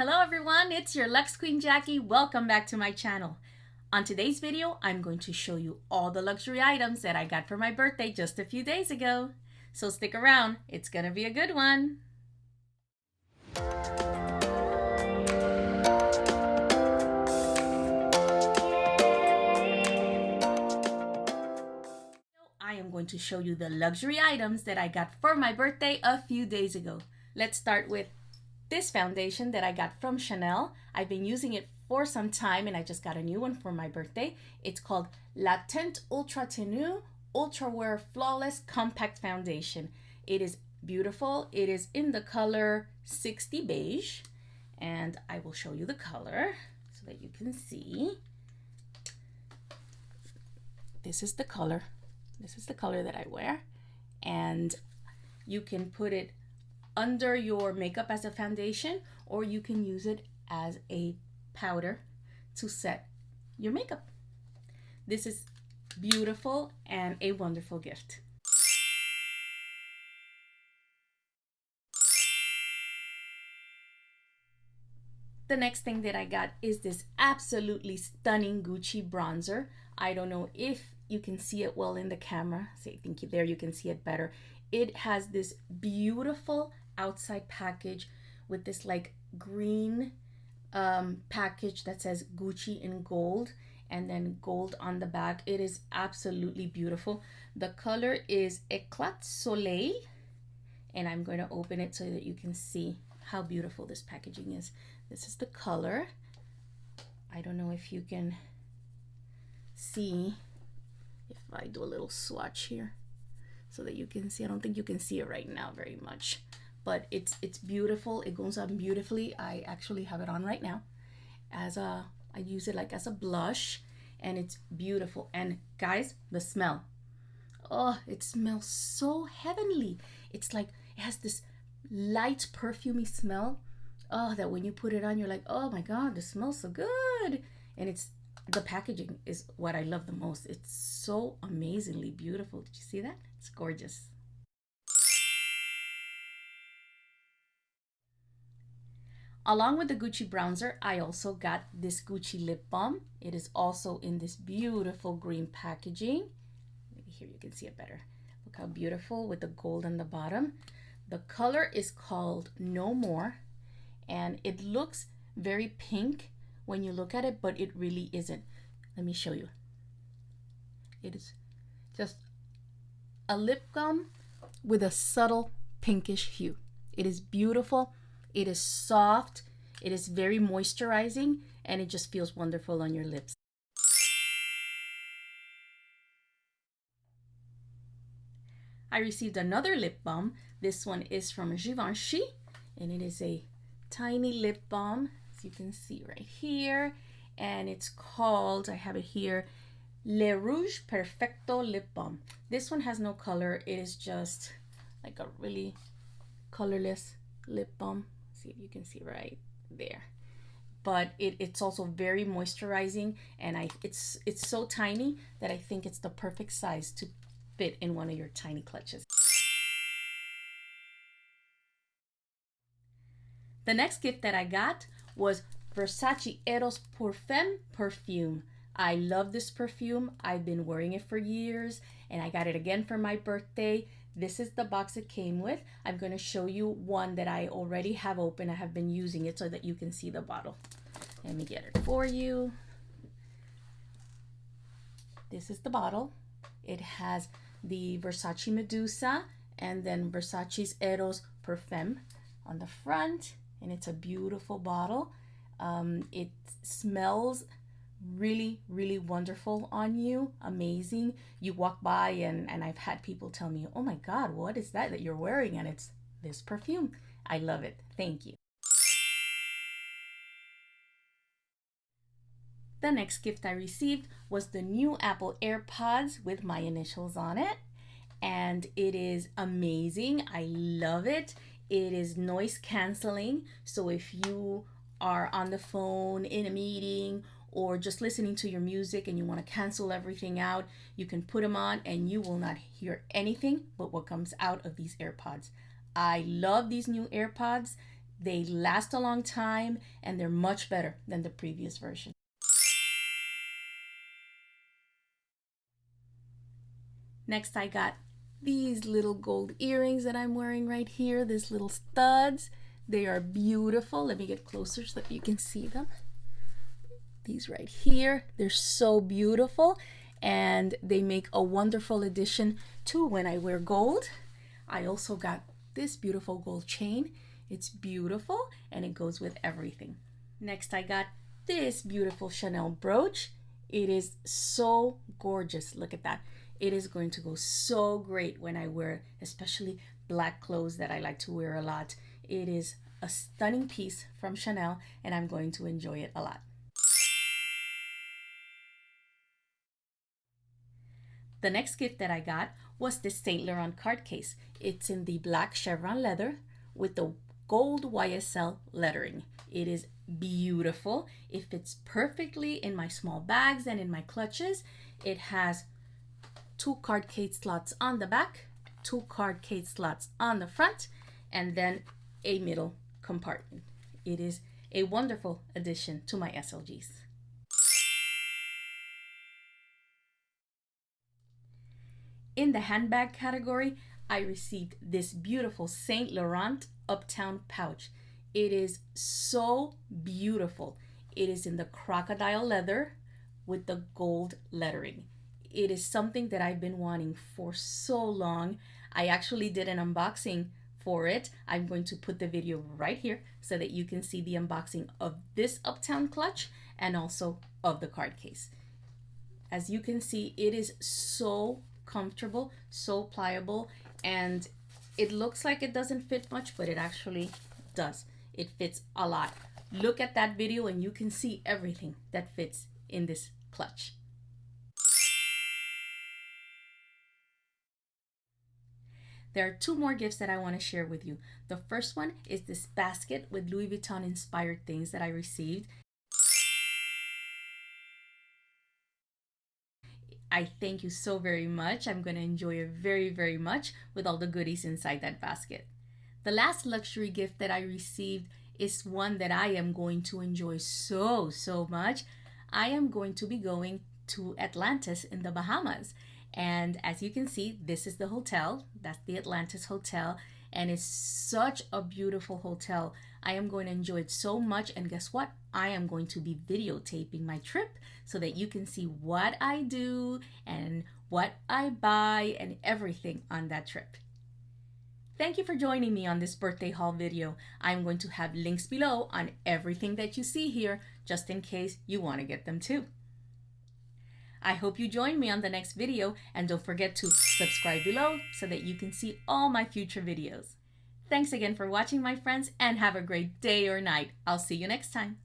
Hello everyone, it's your Lux Queen Jackie. Welcome back to my channel. On today's video, I'm going to show you all the luxury items that I got for my birthday just a few days ago. So stick around, it's gonna be a good one. I am going to show you the luxury items that I got for my birthday a few days ago. Let's start with this foundation that I got from Chanel. I've been using it for some time and I just got a new one for my birthday. It's called La Teinte Ultra Tenue Ultra Wear Flawless Compact Foundation. It is beautiful. It is in the color 60 beige, and I will show you the color so that you can see. This is the color. This is the color that I wear, and you can put it under your makeup as a foundation, or you can use it as a powder to set your makeup. This is beautiful and a wonderful gift. The next thing that I got is this absolutely stunning Gucci bronzer. I don't know if you can see it well in the camera. So I think there you can see it better. It has this beautiful outside package with this like green package that says Gucci in gold and then gold on the back. It is absolutely beautiful. The color is Éclat Soleil, and I'm going to open it so that you can see how beautiful this packaging is. This is the color. I don't know if you can see if I do a little swatch here so that you can see. I don't think you can see it right now very much, but it's beautiful. It goes on beautifully. I actually have it on right now as I use it like as a blush, and it's beautiful. And guys, the smell. Oh, it smells so heavenly. It's like it has this light perfumey smell. Oh, that when you put it on, you're like, oh my God, this smells so good. And the packaging is what I love the most. It's so amazingly beautiful. Did you see that? It's gorgeous. Along with the Gucci bronzer, I also got this Gucci lip balm. It is also in this beautiful green packaging. Maybe here you can see it better. Look how beautiful with the gold on the bottom. The color is called No More, and it looks very pink when you look at it, but it really isn't. Let me show you. It is just a lip balm with a subtle pinkish hue. It is beautiful. It is soft. It is very moisturizing, and it just feels wonderful on your lips. I received another lip balm. This one is from Givenchy, and it is a tiny lip balm, as you can see right here, and it's called, I have it here, Le Rouge Perfecto Lip Balm. This one has no color. It is just like a really colorless lip balm. See if you can see right there. But it's also very moisturizing, and it's so tiny that I think it's the perfect size to fit in one of your tiny clutches. The next gift that I got was Versace Eros perfume. I love this perfume. I've been wearing it for years, and I got it again for my birthday. This is the box it came with. I'm going to show you one that I already have open. I have been using it so that you can see the bottle. Let me get it for you. This is the bottle. It has the Versace Medusa and then Versace's Eros Perfume on the front, and it's a beautiful bottle. It smells really, really wonderful on you. Amazing. You walk by and I've had people tell me, oh my God, what is that you're wearing? And it's this perfume. I love it. Thank you. The next gift I received was the new Apple Airpods with my initials on it, and it is amazing. I love it. It is noise canceling, so if you are on the phone in a meeting or just listening to your music and you want to cancel everything out, you can put them on and you will not hear anything but what comes out of these AirPods. I love these new AirPods. They last a long time and they're much better than the previous version. Next, I got these little gold earrings that I'm wearing right here, these little studs. They are beautiful. Let me get closer so that you can see them. These right here, they're so beautiful and they make a wonderful addition to when I wear gold. I also got this beautiful gold chain. It's beautiful and it goes with everything. Next, I got this beautiful Chanel brooch. It is so gorgeous. Look at that. It is going to go so great when I wear especially black clothes that I like to wear a lot. It is a stunning piece from Chanel and I'm going to enjoy it a lot. The next gift that I got was this Saint Laurent card case. It's in the black chevron leather with the gold YSL lettering. It is beautiful. It fits perfectly in my small bags and in my clutches. It has 2 card case slots on the back, 2 card case slots on the front, and then a middle compartment. It is a wonderful addition to my SLGs. In the handbag category, I received this beautiful Saint Laurent Uptown pouch. It is so beautiful. It is in the crocodile leather with the gold lettering. It is something that I've been wanting for so long. I actually did an unboxing for it. I'm going to put the video right here so that you can see the unboxing of this Uptown clutch and also of the card case. As you can see, it is so comfortable, so pliable, and it looks like it doesn't fit much, but it actually does. It fits a lot. Look at that video and you can see everything that fits in this clutch. There are 2 more gifts that I want to share with you. The first one is this basket with Louis Vuitton inspired things that I received. I thank you so very much. I'm going to enjoy it very, very much with all the goodies inside that basket. The last luxury gift that I received is one that I am going to enjoy so much. I am going to be going to Atlantis in the Bahamas. And as you can see, this is the hotel. That's the Atlantis Hotel. And it's such a beautiful hotel. I am going to enjoy it so much. And guess what? I am going to be videotaping my trip so that you can see what I do and what I buy and everything on that trip. Thank you for joining me on this birthday haul video. I'm going to have links below on everything that you see here, just in case you want to get them too. I hope you join me on the next video, and don't forget to subscribe below so that you can see all my future videos. Thanks again for watching, my friends, and have a great day or night. I'll see you next time.